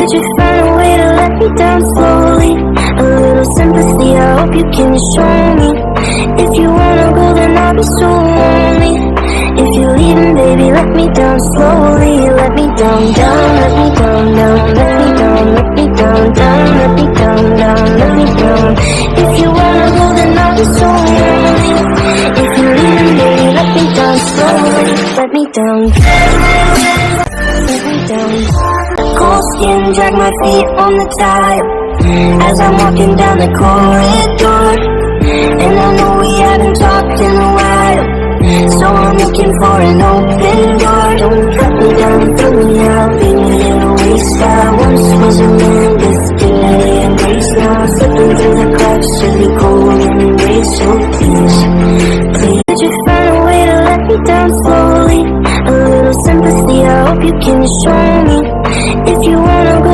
Could you find a way to let me down slowly? A little sympathy, I hope you can show me. If you wanna go, then I'll be so lonely. If you're leaving, baby, let me down slowly. Let me down, down, let me down, down, let me down, let me down, down, let me down, down, let me down. If you wanna go, then I'll be so lonely. If you're leaving, baby, let me down slowly. Let me down, let me down. Cold skin, drag my feet on the tile as I'm walking down the corridor. And I know we haven't talked in a while, so I'm looking for an open door. Don't cut me down, throw me out, leave me in a waste. I wanna